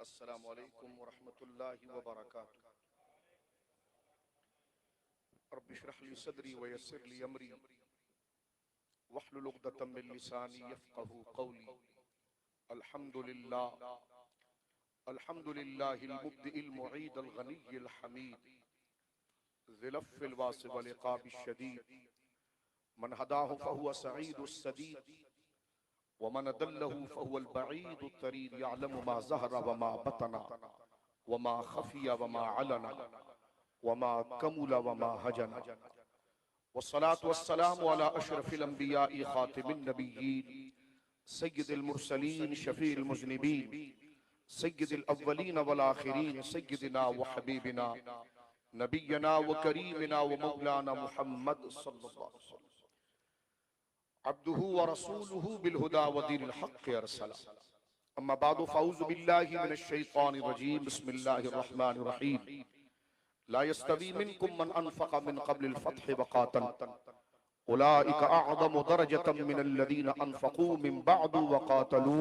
अस्सलामु अलैकुम व रहमतुल्लाहि व बरकातुहू। रब्बि इश्रह ली सदरी व यस्सिर ली अमरी वहलुल उक़दतम मिन लिसानी यफ़क़हू क़ौली। अल्हम्दुलिल्लाहिल मुब्दिइल मुईदिल गनिय्यिल हमीद ज़िल अफ़्फ़िल वासिफ़ वल इक़ाबिश शदीद मन हदाहु फ़हुव सईदुस सदीद व मन अदल्लहु फ़हुवल बईदुत तरीद यअलमु मा ज़हरा व मा बतना व मा ख़फ़िया व मा अलना व मा कमुला व मा हजना वस्सलातु वस्सलामु अला अशरफिल अंबियाइ ख़ातिमिन नबिय्यीन सय्यिदिल मुरसलीन शफ़ीइल मुज़निबीन सय्यिदिल अव्वलीन वल आखिरीन सय्यिदिना व हबीबिना नबिय्यना व करीमिना व मौलाना मुहम्मद सल्लल्लाहु अलैहि वसल्लम अब्दुहु व रसूलुहु बिल हुदा व दीनिल हक़्क़ अरसला। अम्मा बादु फ़अऊज़ु बिल्लाहि मिनश शैतानिर रजीम बिस्मिल्लाहिर रहमानिर रहीम। ला यस्तवी मिनकुम मन अनफ़क़ मिन क़ब्लिल फ़त्हि व क़ातल उलाइका अअज़मु दरजतम मिनल लज़ीना अनफ़क़ू मिन बअदु व क़ातलू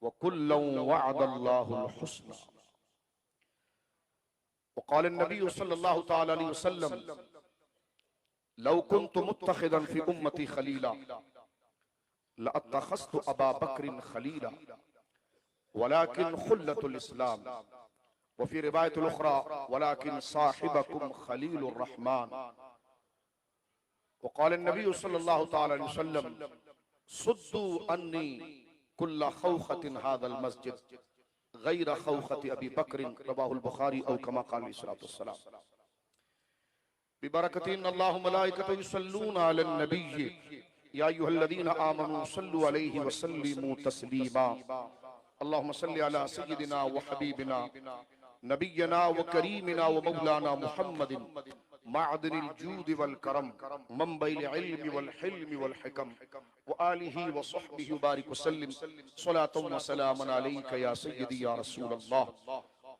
व कुल्लन वअदल्लाहुल हुस्ना। व क़ाल नबी सल्लल्लाहु तआला अलैहि वसल्लम लौ कुन्तु मुत्तख़िज़न फ़ी उम्मती ख़लीला लअत्तख़ज़्तु अबा बक्रिन ख़लीला वलाकिन ख़ुल्लतुल इस्लाम व फ़ी रिवायतिल उख़रा वलाकिन साहिबकुम ख़लीलुर रहमान। व क़ाल नबी सल्लल्लाहु तआला अलैहि वसल्लम सुद्दू अन्नी कुल्ल ख़ौख़तिन हाज़ल मस्जिद गैर ख़ौख़ति अबी बक्रिन रवाहुल बुख़ारी औ कमा क़ाल अलैहिस्सलातु वस्सलाम। बिबरकतिन अल्लाहु मलाइकतहु युसल्लूना अलन नबिय्यि या अय्युहल्लज़ीना आमनू सल्लु अलैहि व सल्लिमू तस्लीमा। अल्लाहुम्मा सल्लि अला सय्यिदिना व हबीबिना नबिय्यना व करीमिना व मौलाना मुहम्मदिन मअदनिल जूदि वल करम मंबइल इल्मि वल हिल्मि वल हिकम व आलिहि व सहबिहि व बारिक वसल्लिम सलातुन व सलामुन अलैका या सय्यदी या रसूल अल्लाह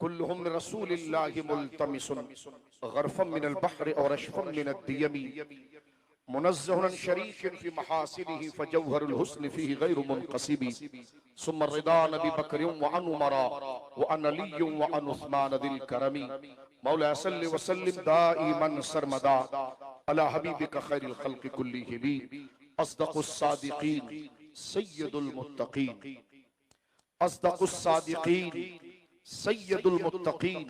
कुल्लुहुम रसूलिल्लाहि मुल्तमिसुन गरफम मिनल बहरि और अशफम मिनद दियमी मुनज़्ज़हुन अन शरीकिन फी महासिनिही फजौहरुल हुस्न फीही गैरु मुनक़सिबी सुम्मा रिदा नबी बकरिन व अन उमरा व अन अलिय्युन व अन उस्मान दिल करमी मौला सल्लि व सल्लिम दाइमन सरमदा अला हबीबिका खैरिल खल्क़ि कुल्लिहिम अस्दक़ुस सादिक़ीन सय्यदुल मुत्तक़ीन अस्दक़ुस सादिक़ीन सय्यदुल मुत्तक़ीन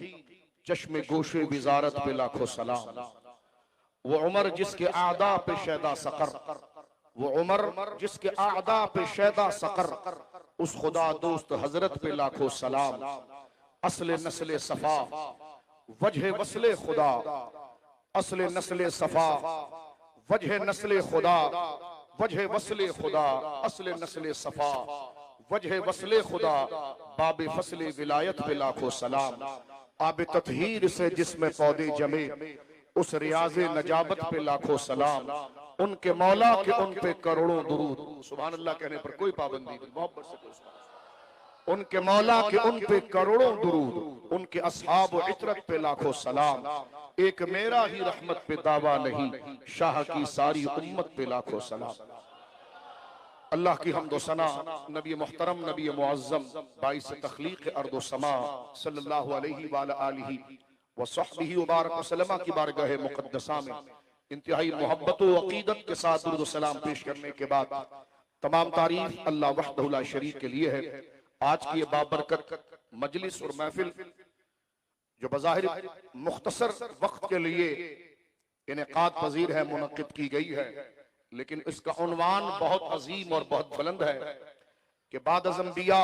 चश्मे गोशे विज़ारत पे लाखों सलाम। वो उमर जिसके आदा पे शैदा सकर, वो उमर जिसके आदा पे शैदा सकर, उस खुदा दोस्त हजरत पे लाखों सलाम। असले नस्ले सफा वजह वस्ले खुदा, असले नस्ले सफा वजह नस्ले खुदा, वजह वस्ले खुदा, असले नस्ले सफा वजह वस्ले खुदा, बाबे फसले विलायत पे लाखों सलाम। आबे तत्हीर से जिसमें पौधे जमे, उस रियाज़े नजाबत पे लाखों सलाम। उनके मौला के उन पे करोड़ों दुरूद। सुभान अल्लाह कहने पर कोई पाबंदी नहीं, मोहब्बत से कोई सुभान अल्लाह। उनके मौला के उन पे करोड़ों दुरूद, उनके अस्हाब व इतरत पे लाखों सलाम। एक मेरा ही रहमत पे दावा नहीं, शाह की सारी उम्मत पे लाखों सलाम। अल्लाह की हम्द व सना नबी मुहतरम नबी मुअज़्ज़म बाइस तख्लीक़ अर्द व समा सल्लल्लाहु अलैहि व आलिहि व सहबिही व बारक व सल्लम की बारगाह मुक़द्दसा में इंतहाई मोहब्बत व अक़ीदत के साथ दुरूद व सलाम पेश करने के बाद तमाम तारीफ अल्लाह वहदहु ला शरीक के लिए है। आज की ये बाबरकत मजलिस और महफिल जो बज़ाहिर मुख्तसर वक्त के लिए इनेकाद पजीर है, मुनक़िद की गई है, लेकिन इसका उन्वान बहुत अजीम और बहुत बुलंद है कि बाद अज़म्बिया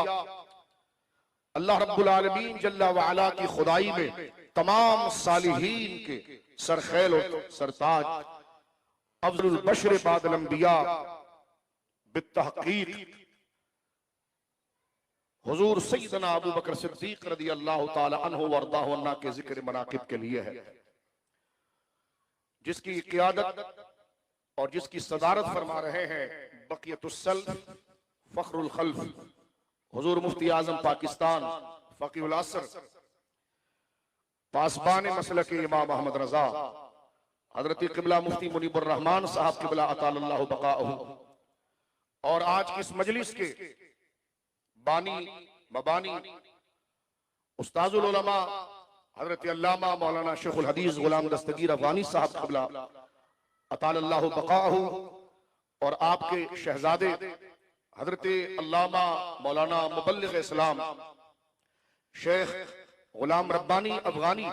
अल्लाह रब्बुल आलमीन जल्ला व अला की खुदाई में तमाम सालिहीन के सरखैल और सरताज अफ़ज़लुल बशर बादल अंबिया बित्तहक़ीक़ हुज़ूर सय्यदना अबू बकर सिद्दीक़ रज़ी अल्लाह तआला अन्हु व अर्ज़ाहु अन्ना के ज़िक्र मनाक़िब के लिए है, जिसकी क़ियादत और जिसकी सदारत फरमा रहे हैं बक़ियतुस सल्फ़ फ़ख्रुल खल्फ़ हुज़ूर मुफ्ती आज़म पाकिस्तान फ़क़ीहुल असर पासबान मसलक इमाम अहमद रज़ा हज़रत क़िबला मुफ्ती मुनीबुर रहमान साहब क़िबला अतालल्लाहु बक़ाअहू और आज की इस मजलिस के बानी मबानी उस्ताजुल उलमा हजरत अल्लामा मौलाना शेखुल हदीस गुलाम दस्तगीर अफगानी साहब क़िबला अतालल्लाहु बक़ाहू और आपके शहजादे हजरत अल्लामा मौलाना मुबल्लिग़ इस्लाम शेख गुलाम रब्बानी अफगानी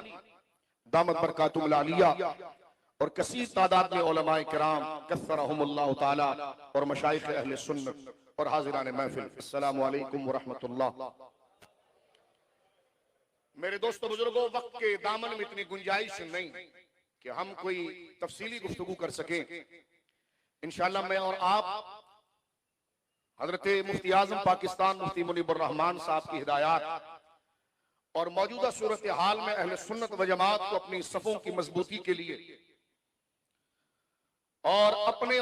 दामत बरकातुहुल आलिया और कसीर तादाद में उलमाए किराम कस्सरहुमुल्लाहु ताला और मशाइख अहले सुन्नत और हाज़िरान महफिल, अस्सलामु अलैकुम व रहमतुल्लाह। मेरे दोस्तों बुजुर्गों, वक्त के दामन में इतनी गुंजाइश नहीं कि हम कोई तफसीली गुफ्तगू कर सकें। इंशाअल्लाह मैं और आप हजरत मुफ्ती आजम पाकिस्तान मुफ्ती मुनीबुर रहमान साहब की हिदायत और मौजूदा सूरत हाल में अहले सुन्नत व जमात को अपनी सफों की मजबूती के लिए और अपने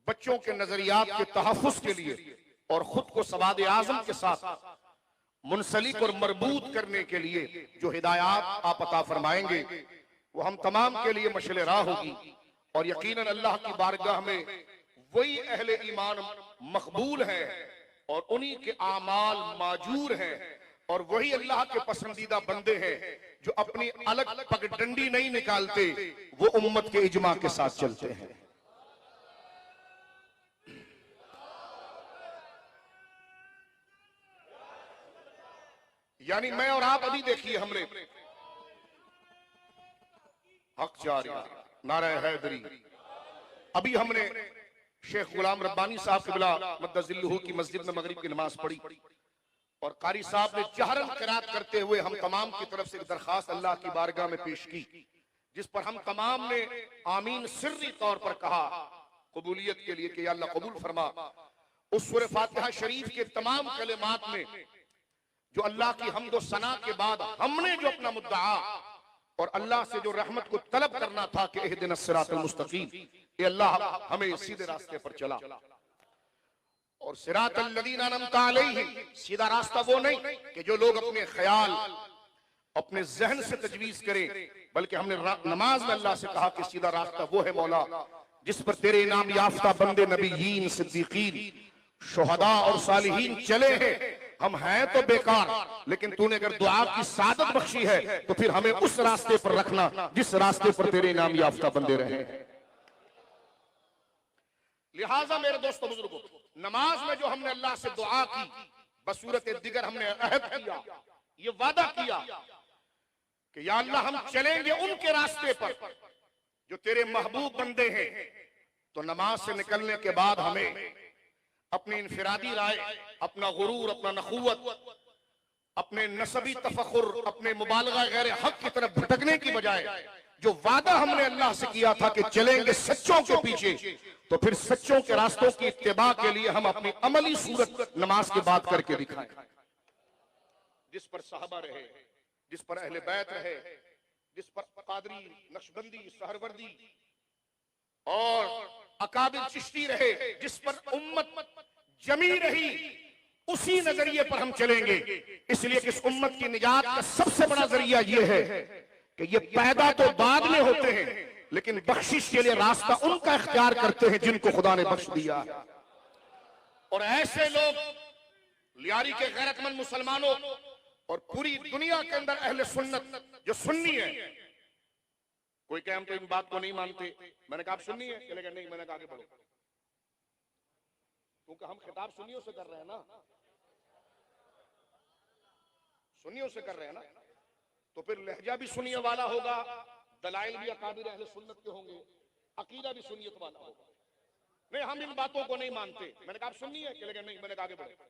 बच्चों के नजरियात के तहफ़्फ़ुज़ के लिए और खुद को सवाद आजम के साथ मुंसलिक और मरबूत करने के लिए जो हिदायत आप अता फरमाएंगे वो हम तमाम के लिए मशले राह होगी और यकीनन अल्लाह की बारगाह में वही अहले ईमान मकबूल हैं और उन्हीं के आमाल माजूर हैं और वही अल्लाह के पसंदीदा बंदे हैं जो अपनी अलग पगडंडी नहीं निकालते, वो उम्मत के इजमा के साथ चलते हैं। यानी मैं और आप अभी देखिए, हमने हक जारी नारा हैदरी, अभी हमने शेख गुलाम रब्बानी साहब क़िबला मद्दज़िल्लुहु की मस्जिद में मगरिब की नमाज पढ़ी और कारी साहब ने जहरन क़िरात करते हुए हम तमाम की तरफ से एक दरखास्त अल्लाह की बारगाह में पेश की, जिस पर हम तमाम ने आमीन सिर्री तौर पर कहा कबूलियत के लिए कि या अल्लाह कबूल फरमा। उस सूरह फातिहा शरीफ के तमाम कलिमात में जो अल्लाह की हम्द व सना के बाद हमने जो अपना मुद्दा और अल्लाह से जो रहमत को तलब करना था कि इहदिनस सिरातल मुस्तकीम, ये अल्लाह हमें सीधे रास्ते पर चला और सिरातल लज़ीना अनअमता अलैहिम, सीधा रास्ता वो नहीं कि जो लोग अपने ख्याल अपने जहन से तजवीज करें, बल्कि हमने नमाज में अल्लाह से कहा कि सीधा रास्ता वो है मौला जिस पर तेरे इनाम याफ्ता बंदे नबीयीन सिद्दीकीन शुहदा और सालिहीन चले हैं। हम हैं तो बेकार, लेकिन तूने अगर दुआ की सादत बख्शी है तो फिर हमें उस रास्ते पर रखना जिस रास्ते पर तेरे इनाम याफ्ता बंदे रहे। लिहाजा मेरे दोस्तों बुजुर्गों, नमाज में जो हमने अल्लाह से दुआ की बसूरत दिगर हमने अहद किया, ये वादा किया कि या अल्लाह हम चलेंगे उनके रास्ते पर जो तेरे महबूब बंदे हैं। तो नमाज से निकलने के बाद हमें अपनी इनफिरादी राय, अपना गुरूर, अपना नखुवत, अपने नसबी तफखुर, अपने मुबालगा गैर हक की तरफ भटकने की बजाय जो वादा हमने अल्लाह से किया था कि चलेंगे सच्चों के पीछे, तो फिर सच्चों के रास्तों की इत्तिबा के लिए हम अपनी अमली सूरत नमाज के बाद करके दिखाएं, जिस पर साहबा रहे, जिस पर अहले बैत रहे, जिस पर कादरी, नक्शबंदी, सहरवर्दी और अकाबिर चिश्ती रहे, जिस पर उम्मत जमी रही, उसी नजरिए पर हम चलेंगे। इसलिए कि इस उम्मत की निजात का सबसे बड़ा जरिया यह है कि ये पैदा तो बाद में होते हैं, लेकिन बख्शिश के लिए रास्ता उनका इख्तियार करते हैं जिनको खुदा ने बख्श दिया। और ऐसे लोग लियारी के गैरतमंद मुसलमानों और पूरी दुनिया के अंदर अहले सुन्नत जो सुन्नी है, कोई कहे हम तो इन बात को नहीं मानते, मैंने कहा आप सुन्नी है, चलेगा नहीं, मैंने कहा आगे बढ़ो, क्योंकि हम खिताब सुन्नियों से कर रहे हैं ना, सुन्नियों से कर रहे हैं ना, तो फिर लहजा भी सुन्नियों वाला होगा, दलाइल भी अकाबिर अहले सुन्नत के होंगे, अकीदा भी सुन्नियत वाला होगा। नहीं, हम इन बातों को नहीं मानते, मैंने कहा आप सुन्नी है, चलेगा नहीं, मैंने कहा आगे बढ़ो।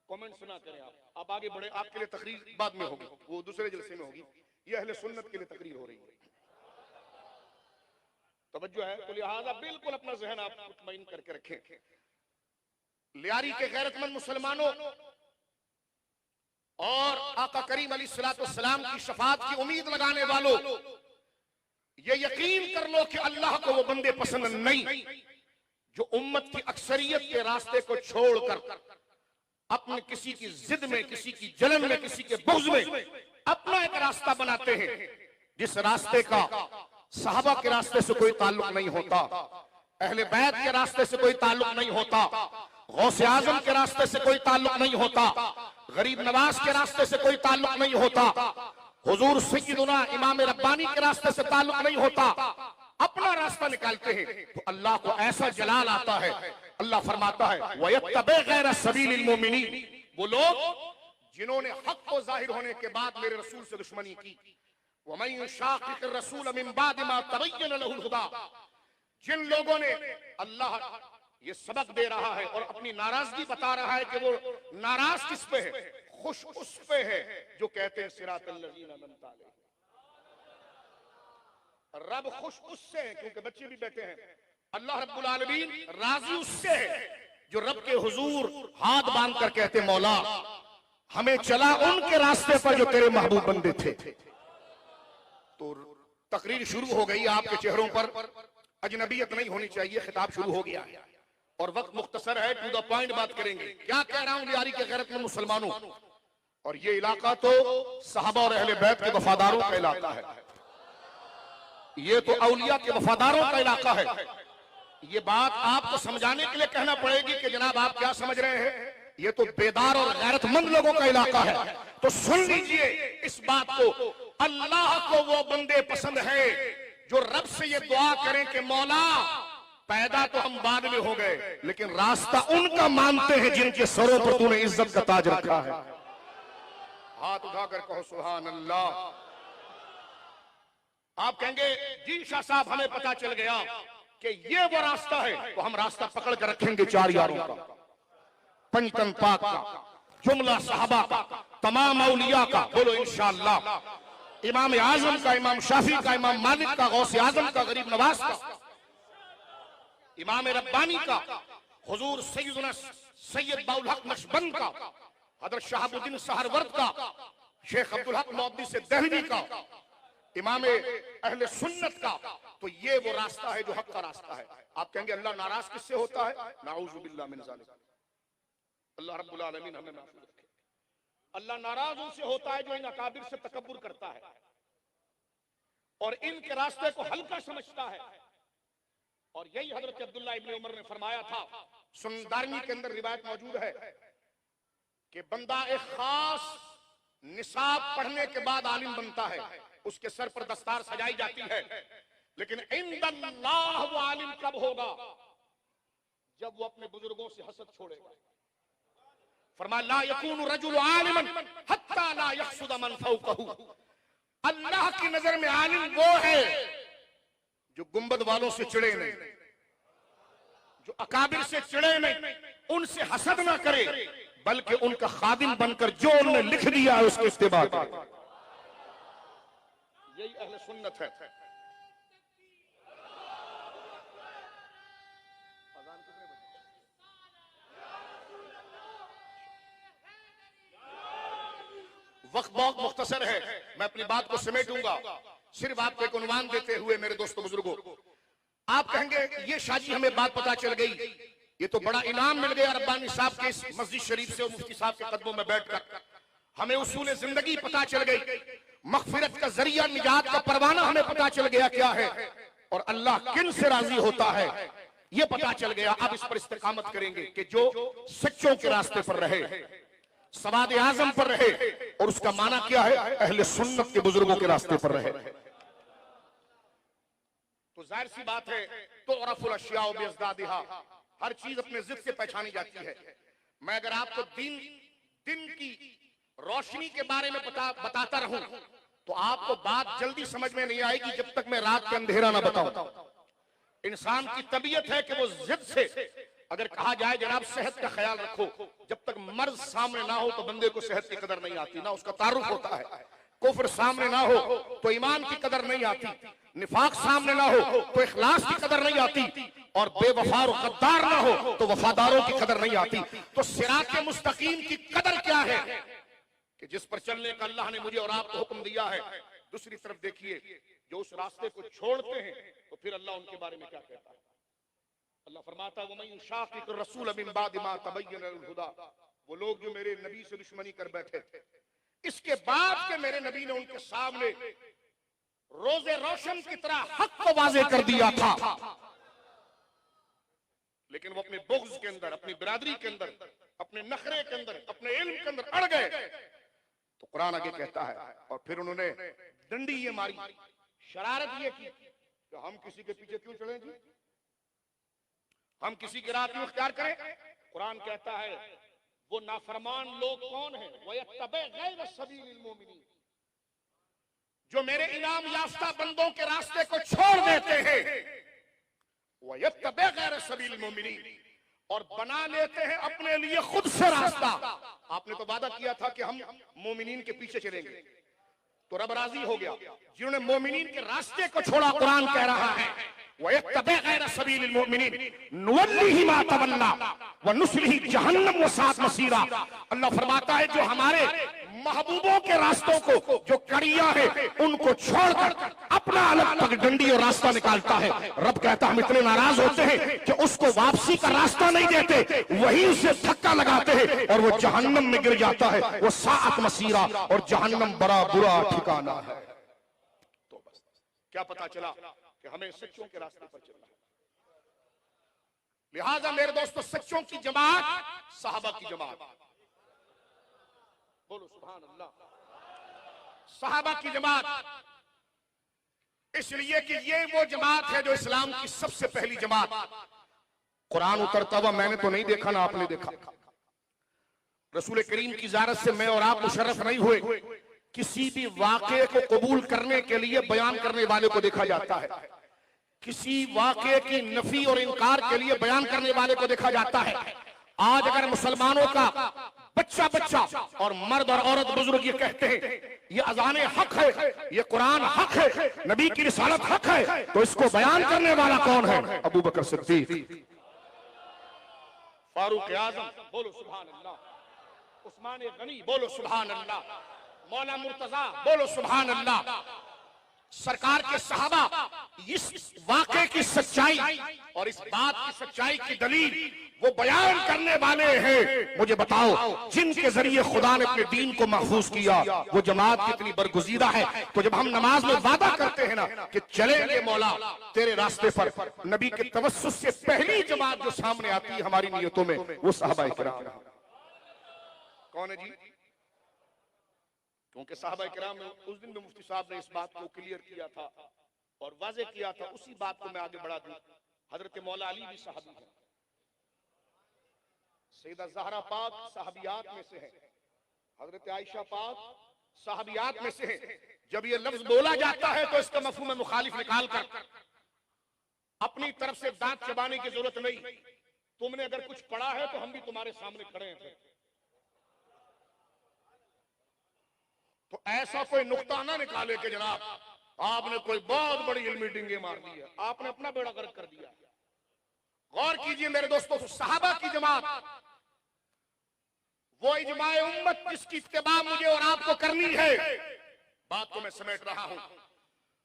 कमेंट सुना करें आप आगे बढ़े, आपके लिए तकरीर बाद में होगी, वो दूसरे जलसे में होगी, ये अहले सुन्नत के लिए तकरीर हो रही है, तवज्जो है। तो लिहाजा बिल्कुल अपना जहन आप मुतमईन करके रखें। लियारी के गैरतमंद मुसलमानों और आका करीम अलैहिस्सलाम की शफाअत की उम्मीद लगाने वालों, ये यकीन कर लो कि अल्लाह को वो बंदे पसंद नहीं जो उम्मत की अक्सरियत के रास्ते को छोड़कर अपने किसी की जिद में, किसी की जलन में, किसी के बुग़्ज़ में अपना एक रास्ता बनाते हैं, जिस रास्ते का सहाबा के रास्ते से कोई ताल्लुक नहीं होता, अहले बैत के रास्ते से कोई ताल्लुक नहीं होता, गौसे आज़म के रास्ते से कोई ताल्लुक नहीं होता। गरीब नवाज के रास्ते से कोई ताल्लुक नहीं होता, हुजूर सैयदुना इमाम रब्बानी के रास्ते से ताल्लुक नहीं होता, अपना रास्ता निकालते हैं तो अल्लाह को ऐसा जलाल आता है। अल्लाह फरमाता है वयत्तबि गैर सबीलिल मोमिनीन, वो लोग जिन्होंने हक को जाहिर होने के बाद मेरे रसूल से दुश्मनी की। वमन युशाक़िक़िर रसूल मिन बाद मा तबय्यन लहुल हुदा, जिन लोगों ने, अल्लाह ये सबक दे रहा है और अपनी नाराजगी बता रहा है कि वो नाराज किस पे है, खुश उस पे है जो कहते हैं सिरातल लज़ीना अनअमता अलैहिम। रब खुश उससे है क्योंकि बच्चे भी बैठे हैं, अल्लाह रब्बुल आलमीन राजी उससे है जो रब के हुजूर हाथ बांध कर कहते मौला हमें चला उनके रास्ते पर जो तेरे महबूब बंदे थे। तो तकरीर शुरू हो गई, आपके चेहरों पर अजनबियत नहीं होनी चाहिए, खिताब शुरू हो गया और वक्त मुख्तसर है, टू द पॉइंट बात करेंगे। क्या कह रहा हूं यारी के गैरतमंद मुसलमानों, और ये इलाका तो सहाबा और अहले बैत के वफादारों का इलाका है, ये तो औलिया के वफादारों का इलाका है। ये बात आपको समझाने के लिए कहना पड़ेगी कि जनाब आप क्या समझ रहे हैं, ये तो बेदार और गैरतमंद लोगों का इलाका है। तो सुन लीजिए इस बात को, अल्लाह को वो बंदे पसंद है जो रब से ये दुआ करें कि मौला पैदा तो हम बाद में हो गए लेकिन रास्ता उनका मानते हैं जिनके सरों पर तूने इज्जत का ताज रखा है। हाथ उठाकर कहो सुभान अल्लाह। आप कहेंगे जी शाह साहब हमें पता चल गया कि ये वो रास्ता है, तो हम रास्ता पकड़ कर रखेंगे चार यारों का, पंचतन पाक का, जुमला सहाबा का, तमाम औलिया का, बोलो इंशाअल्लाह। इमाम आजम का, इमाम शाफी का, इमाम मालिक का, गौसे आजम का, गरीब नवाज का, इमाम रब्बानी का, हुजूर सैयदुना सैयद बाउल हक नक्शबंद का, हजरत शहाबुद्दीन सहरवर्द का, शेख अब्दुल हक मौदूदी से दहलवी का, इमाम अहले सुन्नत का। तो ये वो रास्ता है जो हक का रास्ता है। आप कहेंगे अल्लाह नाराज किससे होता है, नाऊज़ु बिल्लाह मिन ज़ालिक, अल्लाह रब्बुल आलमीन हमें महफूज रखे। अल्लाह नाराज उनसे होता है जो इन अकाबिर से तकब्बुर करता है और इनके रास्ते को हल्का समझता है। और यही हजरत अब्दुल्लाह इब्न उमर ने फरमाया था, सुनदारनी के अंदर रिवायत मौजूद है कि बंदा एक खास निसाब पढ़ने के बाद आलिम बनता है, उसके सर पर दस्तार सजाई जाती है, लेकिन इंदल्लाह वो आलिम कब होगा, जब वो अपने बुजुर्गों से हसद छोड़ेगा। फरमाया ला यकूनु रजुल आलिमन हत्ता ला यहसुद मन फौकहू, अल्लाह की नजर में आलिम वो है जो गुंबद वालों से चिड़े नहीं, जो अकाबिर से चिड़े नहीं, उनसे हसद ना करे, बल्कि उनका खादिम बनकर जो उन्होंने लिख दिया है उसके इत्तिबा करे। यही अहले सुन्नत है। वक्त बहुत मुख्तसर है, मैं अपनी बात को समेटूंगा, सिर्फ आपको एक उन्वान देते हुए मेरे दोस्तों बुजुर्गों। आप कहेंगे ये शाजी हमें बात पता चल गई, ये तो बड़ा इनाम मिल गया रब्बानी साहब के इस मस्जिद शरीफ से और मुफ्ती साहब के कदमों में बैठकर, हमें उसूल जिंदगी पता चल गई, मगफिरत का जरिया निजात का परवाना हमें पता चल गया क्या है और अल्लाह किन से राजी होता है ये पता चल गया। अब इस पर इस्तिकामत करेंगे कि जो सच्चों के रास्ते पर रहे, सवाद आजम पर रहे, और उसका माना क्या है, अहले सुन्नत के बुजुर्गों के रास्ते पर रहे। तो जाहिर सी बात है तो रफुल अशिया बिअज़दादिहा, हर चीज अपने जिद से पहचानी जाती है। मैं अगर आपको दिन की रोशनी के बारे में बताता रहूं तो आपको बात जल्दी समझ में नहीं आएगी जब तक मैं रात के अंधेरा ना बताऊं। इंसान की तबीयत है कि वो जिद से, अगर कहा जाए जनाब सेहत का ख्याल रखो, जब तक मर्ज सामने ना हो तो बंदे को सेहत की कदर नहीं आती, ना उसका तारुफ होता है। कुफ्र सामने ना हो तो ईमान की कदर नहीं आती, निफाक सामने ना हो तो इखलास की कदर नहीं आती, और बेवफा और गद्दार ना हो तो वफादारों की कदर नहीं आती। तो सिरात मुस्तकीम की कदर क्या है कि जिस पर चलने का अल्लाह ने मुझे और आपको हुक्म दिया है। दूसरी तरफ देखिए जो उस रास्ते को छोड़ते हैं तो फिर अल्लाह उनके बारे में क्या कहता है। अल्लाह फरमाता है वमन युशाक़िक़िर रसूल मिन बाद मा तबय्यन लहुल हुदा, वो लोग जो मेरे नबी से दुश्मनी कर बैठे थे, इसके बाद के मेरे नबी ने उनके सामने रोजे रोशन की तरह हक को वाज़े कर दिया था, लेकिन वो अपने बुग़्ज़ के अंदर, अपनी बिरादरी के अंदर, अपने नखरे के अंदर, अपने इल्म के अंदर अड़ गए, तो कुरान आगे कहता है, और फिर उन्होंने डंडी ये मारी, शरारत ये की कि हम किसी के पीछे क्यों चलें जी, हम किसी की राह क्यों इख्तियार करें। कुरान कहता है वो नाफरमान लोग कौन है, वयत्तबे गैर सबीलिल मोमिनीन, जो मेरे इनाम याफ्ता बंदों के रास्ते को छोड़ देते हैं, वयत्तबे गैर सबीलिल मोमिनीन, और बना लेते हैं अपने लिए खुद से रास्ता। आपने तो वादा किया था कि हम मोमिनीन के पीछे चलेंगे, तो रब राजी हो गया। जिन्होंने मोमिनीन के रास्ते को छोड़ा, कुरान कह रहा है वयत्तबे गैर सबीलिल मोमिनीन नुवल्लिही मा तवल्ला व नुस्लिही जहन्नम व सात मसीरा। अल्लाह फरमाता है जो हमारे महबूबों के रास्तों को, जो कड़ियां हैं, उनको छोड़कर अपना अलग पगडंडी और रास्ता निकालता है। रब कहता हम इतने नाराज होते हैं कि उसको वापसी का रास्ता नहीं देते, वही उसे धक्का लगाते हैं और वो जहन्नम में गिर जाता है। वो सात मसीरा, और जहन्नम बड़ा बुरा ठिकाना है। तो बस क्या पता चला कि हमें सच्चों के रास्ते पर चलना है। लिहाजा मेरे दोस्तों, सच्चों की जमात सहाबा की जमात, बोलो सुभान अल्लाह, सहाबा की जमात, इसलिए कि ये वो जमात है जो इस्लाम की सबसे पहली जमात। कुरान उतरता हुआ मैंने तो नहीं देखा, ना आपने देखा। रसूल करीम की ज़ियारत से मैं और आप मुशर्रफ नहीं हुए। किसी भी वाक़े को कबूल करने के लिए बयान करने वाले को देखा जाता है, किसी वाक़े की नफी और इनकार के लिए बयान करने वाले को देखा जाता है। आज अगर मुसलमानों का बच्चा बच्चा और मर्द और औरत बुजुर्ग ये कहते हैं ये अज़ान हक है, ये कुरान हक है, नबी की रिसालत हक है, तो इसको बयान करने वाला कौन है? अबू बकर सिद्दीक, फारूक आज़म, बोलो सुभान अल्लाह, उस्मान गनी, बोलो सुभान अल्लाह, मौला मुर्तजा, बोलो सुभान अल्लाह। सरकार के सहाबा इस वाक़े की सच्चाई और इस बात की सच्चाई की दलील वो बयान करने वाले हैं। मुझे बताओ, जिनके जरिए खुदा ने अपने दीन को महफूज किया, वो जमात कितनी बरगुज़ीदा है। तो जब हम नमाज में वादा करते हैं ना कि चलेंगे मौला तेरे रास्ते पर, नबी के तवस्सुस से पहली जमात जो सामने आती है हमारी नियतों में, वो सहाबाए किराम। कौन है जी? क्योंकि सहाबा किराम में उस दिन में मुफ्ती साहब ने इस बात को क्लियर किया था और वाजे किया था, उसी बात को मैं आगे बढ़ा दूं। हजरत मौला अली भी सहाबी है, सैयदा ज़हरा पाक सहाबियात में से है, हजरत आयशा पाक सहाबियात में से है। जब ये लफ्ज बोला जाता है तो इसका मफहूम मुखालिफ निकाल कर अपनी तरफ से दांत चबाने की जरूरत नहीं। तुमने अगर कुछ पढ़ा है तो हम भी तुम्हारे सामने खड़े हैं, तो ऐसा कोई नुक्ता ना निकाले कि जनाब आपने कोई बहुत बड़ी इल्मी डिंगे मार दी है, आपने अपना बेड़ा गर्क कर दिया। गौर कीजिए मेरे दोस्तों, सहाबा की जमात वो इजमाए उम्मत जिसकी इत्तिबा मुझे और आपको करनी है। बात को मैं समेट रहा हूं।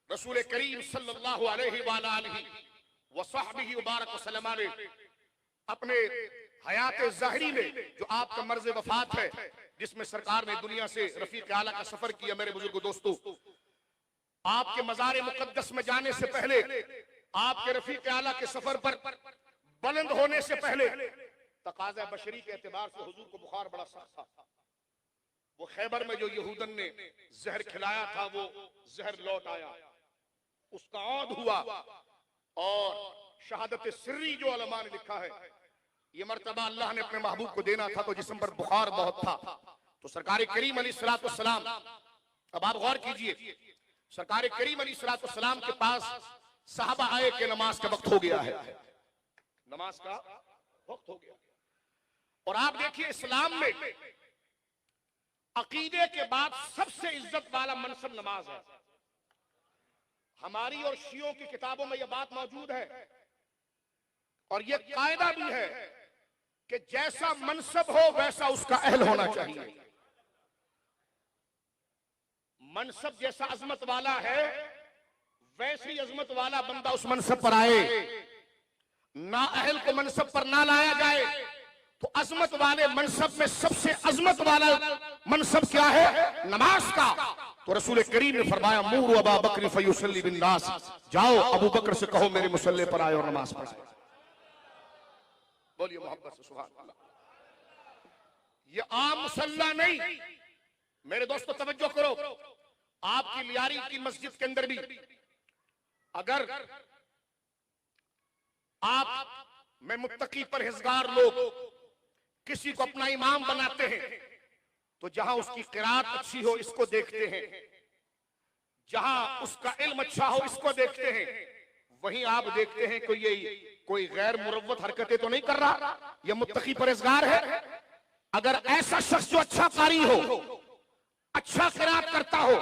रसूल करीम सल्लल्लाहु अलैहि व सहबिही मुबारक वसल्लम ने अपने हयात ज़ाहिरी में जो आपका मर्ज़ वफात है, जिसमें सरकार ने दुनिया से रफीक आला का सफर किया, मेरे बुजुर्ग दोस्तों, आपके मज़ार मुक़द्दस में जाने से पहले, आपके रफीक आला के सफर पर बुलंद होने से पहले, तकाज़ा बशरी के एतबार से हुजूर को बुखार बड़ा सख्त था। वो खैबर में जो यहूदन ने जहर खिलाया था, वो जहर लौट आया, उसका औद हुआ, और शहादत सिर्री जो उलमा ने लिखा है, ये मर्तबा अल्लाह ने अपने महबूब को देना था, तो जिस्म पर बुखार बहुत था। तो सरकार करीम अलैहिस्सलाम, अब आप गौर कीजिए, सरकार करीम अलैहिस्सलाम के पास सहाबा आए कि नमाज का वक्त हो गया है, नमाज का वक्त हो गया। और आप देखिए, इस्लाम में अकीदे के बाद सबसे इज्जत वाला मनसब नमाज है। हमारी और शियों की किताबों में यह बात मौजूद है, और यह कायदा भी है कि जैसा मनसब हो वैसा उसका अहल होना चाहिए। मनसब जैसा अजमत वाला है, वैसी अजमत वाला बंदा उस मनसब पर आए, ना अहल को मनसब पर ना लाया जाए। तो अजमत वाले मनसब में सबसे अजमत वाला मनसब क्या है? नमाज का। तो रसूल करीम ने फरमाया, मूरू अबा बकर फयुसल्ली बिन्नास, जाओ अबू बकर से कहो मेरे मुसल्ले पर आए और नमाज पढ़े। बोलिए मोहब्बत से सुभान अल्लाह। ये आम मुसल्ला नहीं। मेरे दोस्तों तवज्जो करो, आपकी लियारी की मस्जिद के अंदर भी अगर आप में मुत्तकी परहेजगार लोग किसी को अपना इमाम बनाते हैं तो जहां उसकी किरात अच्छी हो इसको देखते हैं, जहां उसका इल्म अच्छा हो इसको देखते हैं। वहीं आप देखते हैं कि ये कोई गैर मुरव्वत हरकतें तो नहीं कर रहा, ये मुत्तकी परहेजगार है। अगर ऐसा शख्स जो अच्छा कारी हो, अच्छा किरात करता हो,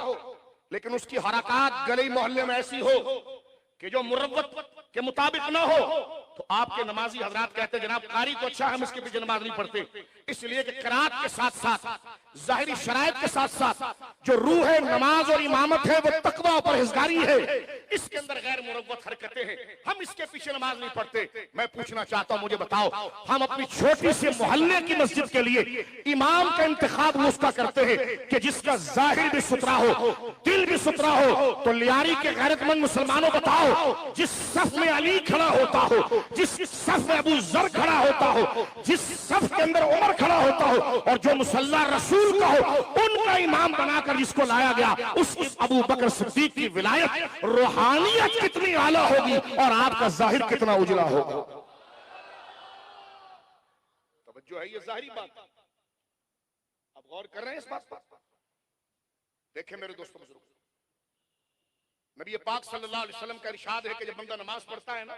लेकिन उसकी हरकत गली मोहल्ले में ऐसी हो कि जो मुरव्वत के मुताबिक ना हो, तो आपके नमाजी हजरात कहते हैं जनाब कारी तो अच्छा है, हम इसके पीछे नमाज नहीं पढ़ते। इसलिए कि किरात के साथ साथ जाहिरी शराइत के साथ साथ जो रूह है नमाज और इमामत है वो तकवा और परहेजगारी है, इसके अंदर गैर मुरव्वत हरकतें हैं, हम इसके पीछे नमाज नहीं पढ़ते। मैं पूछना चाहता हूं, मुझे बताओ, हम अपनी छोटी सी मोहल्ले की मस्जिद के लिए इमाम का इंतखाब उसका करते हैं कि जिसका जाहिर भी सुथरा हो, दिल भी सुथरा हो। तो लियारी के गैरतमंद मुसलमानों बताओ, जिस सफ में अली खड़ा होता हो, जिस सफ में अबू जर खड़ा होता हो, जिस सफ के अंदर उमर खड़ा होता हो, और जो मुसल्ला रसूल का हो, उनका इमाम बनाकर जिसको लाया गया, उस अबू बकर सिद्दीक की विलायत रूहानियत कितनी आला होगी और आपका जाहिर कितना उजला होगा। तवज्जो है, ये जाहिरी बात। अब गौर कर रहे हैं इस बात पर। देखें मेरे दोस्तों बुजुर्ग, नबी पाक सल्लल्लाहु अलैहि वसल्लम का इरशाद है कि जब बंदा नमाज पढ़ता है ना,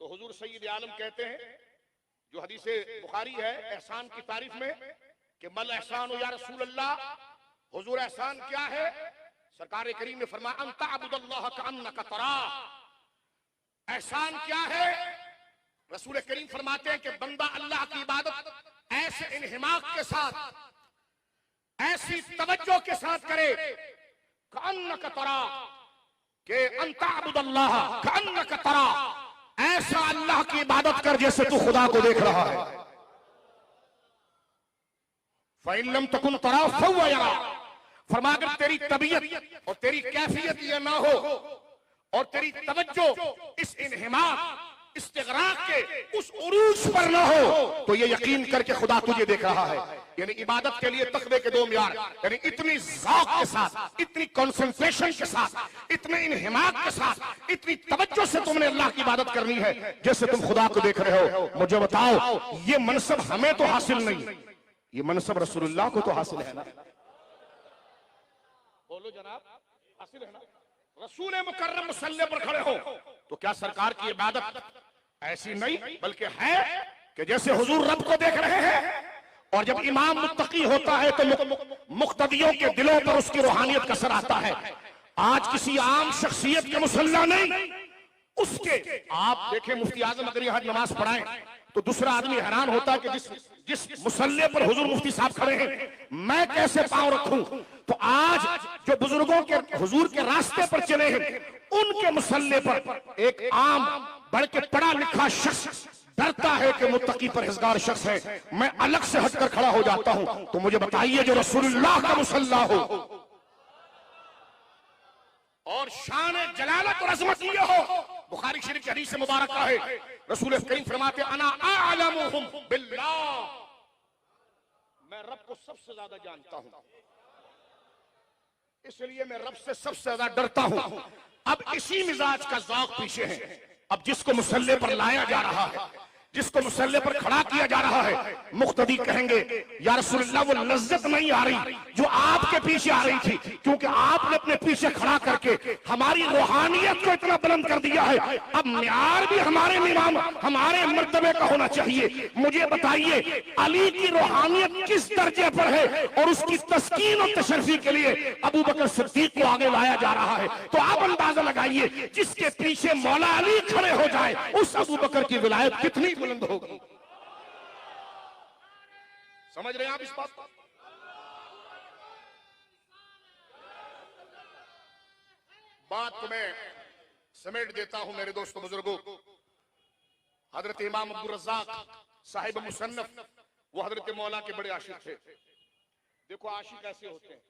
तो हुजूर सैयद आलम कहते हैं, जो हदीसे बुखारी है एहसान की तारीफ में, कि मल एहसान या रसूल अल्लाह, हुजूर एहसान क्या है? सरकार करीम ने फरमाया अंता अब्दुल्लाह कअन्नका तराह। एहसान क्या है? रसूल करीम फरमाते हैं कि बंदा अल्लाह की इबादत ऐसे इन्हिमाक के साथ, ऐसी तवज्जो के साथ करे, कअन्नका तराह, के अंता अब्दुल्लाह कअन्नका तराह, ऐसा अल्लाह की इबादत कर जैसे तू खुदा को देख रहा है। फ़इन लम तकुन तरा फहुव यरा, फरमा अगर तेरी तबीयत और तेरी कैफियत ये ना हो और तेरी तवज्जो इस इन्हिमाक इस्तिग़राक़ के उस उरूज पर ना हो, तो ये यकीन करके खुदा तुझे देख रहा है। यानी इबादत के लिए तक़वे के दो मियार, यानी इतनी ज़ौक़ के साथ, इतनी कंसंट्रेशन के साथ, इतने इन्हिमाक के साथ, इतनी तवज्जो से तुमने अल्लाह की इबादत करनी है जैसे तुम खुदा को देख रहे हो। मुझे बताओ, ये मनसब हमें तो हासिल नहीं, ये मनसब रसूलुल्लाह को तो हासिल है ना। बोलो जनाब, हासिल है ना। रसूल मुकर्रम मुसल्ले पर खड़े हो तो क्या सरकार की इबादत ऐसी नहीं, बल्कि है कि जैसे हुजूर रब को देख रहे हैं। और जब इमाम मुत्तकी होता है तो मुक्तदियों के दिलों पर उसकी रूहानियत का असर आता है। आज किसी आम शख्सियत के मुसल्ला नहीं, उसके आप देखें मुफ्ती आजम अगर यहाँ नमाज पढ़ाएं तो दूसरा आदमी हैरान होता है कि जिस मुसल्ले पर हुजूर मुफ्ती साहब खड़े हैं मैं कैसे पांव रखूं। तो आज जो बुजुर्गों के हुजूर के रास्ते पर चले हैं, उनके मुसल्ले पर एक आम बढ़ के पढ़ा लिखा शख्स डरता है कि मुत्तकी परहेजगार शख्स है, मैं अलग से हटकर खड़ा हो जाता हूं। तो मुझे बताइए, जो रसूलुल्लाह का मुसल्ला हो और शान जलालत और अजमत ये हो, बुखारी शरीफ की हदीस से मुबारक है, रसूल करीम फरमाते अना आलमुहुम बिल्लाह, मैं रब को सबसे ज्यादा जानता हूं, इसलिए मैं रब से सबसे ज्यादा डरता हूं। अब इसी मिजाज का ज़ौक़ पीछे है। अब जिसको मुसल्ले पर लाया जा रहा है, जिसको मुसल्ले पर खड़ा किया जा रहा है, मुक्तदी कहेंगे या रसूलुल्लाह वो लज्जत नहीं आ रही जो आपके पीछे आ रही थी, क्योंकि आपने अपने पीछे खड़ा करके हमारी रूहानियत को इतना बुलंद कर दिया है। अब मियार भी हमारे निमाम हमारे मर्तबे का होना चाहिए। मुझे बताइए, अली की रूहानियत किस दर्जे पर है और उसकी तस्कीन और तशर्फी के लिए अबू बकर सिद्दीक को आगे लाया जा रहा है। तो आप अंदाजा लगाइए, जिसके पीछे मौला अली खड़े हो जाए उस अबू बकर की विलायत कितनी बुलंद होगी। समझ रहे हैं आप इस बात को? बात को मैं समेट देता हूं मेरे दोस्तों बुजुर्गों। हजरत इमाम अब्दुल रज़्ज़ाक़ साहिब मुसन्नफ, वो हजरत मौला के बड़े आशिक थे। देखो आशिक ऐसे होते हैं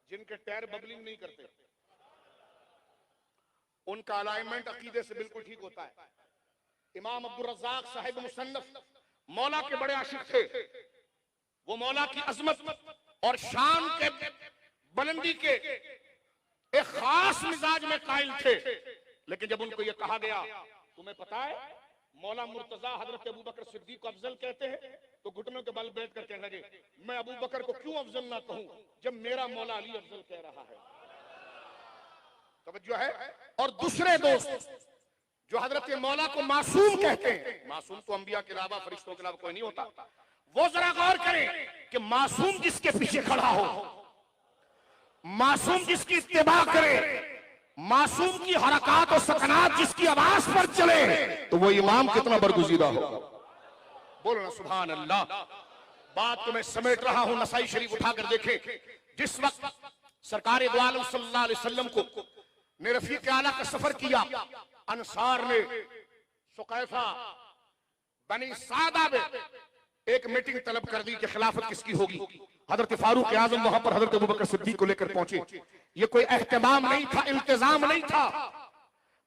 जिनके टायर बबलिंग नहीं करते, उनका अलाइनमेंट अकीदे से बिल्कुल ठीक होता है। इमाम अब्दुल रज़्ज़ाक़ साहिब मुसन्नफ मौला के बड़े आशिक थे। वो मौला की अजमत और शान के बुलंदी के एक खास मिजाज में कायल थे। लेकिन जब उनको ये कहा गया, तुम्हें पता है मौला मुर्तजा हजरत अबू बकर सिद्दीक को अफजल कहते हैं, तो घुटनों के बल बैठ कर कहने लगे, मैं अबू बकर को क्यों अफजल ना कहूं जब मेरा मौला अली अफजल कह रहा है। तवज्जो है। और दूसरे दोस्त जो हजरत मौला को मासूम कहते हैं, मासूम तो अंबिया के अलावा फरिश्तों के अलावा कोई नहीं होता, वो जरा गौर करें कि मासूम जिसके पीछे खड़ा हो, मासूम जिसकी इत्तिबा करे, मासूम की हरकत और सकनात जिसकी आवाज पर चले, तो वो इमाम कितना बरगुजीदा हो। बोलो ना सुभान अल्लाह। बात को मैं समेट रहा हूं, नसाई शरीफ उठाकर देखें। जिस वक्त सरकार दो आलम सल्लल्लाहु अलैहि वसल्लम को ने रफीक आला का सफर किया, अंसार ने सुकैफा बनी सादा में एक मीटिंग तलब कर दी कि खिलाफत किसकी होगी। हजरत फारूक आजम वहां पर हजरत अबू बकर सिद्दीक को लेकर पहुंचे। ये कोई एहतमाम नहीं था, इल्तिजाम नहीं था,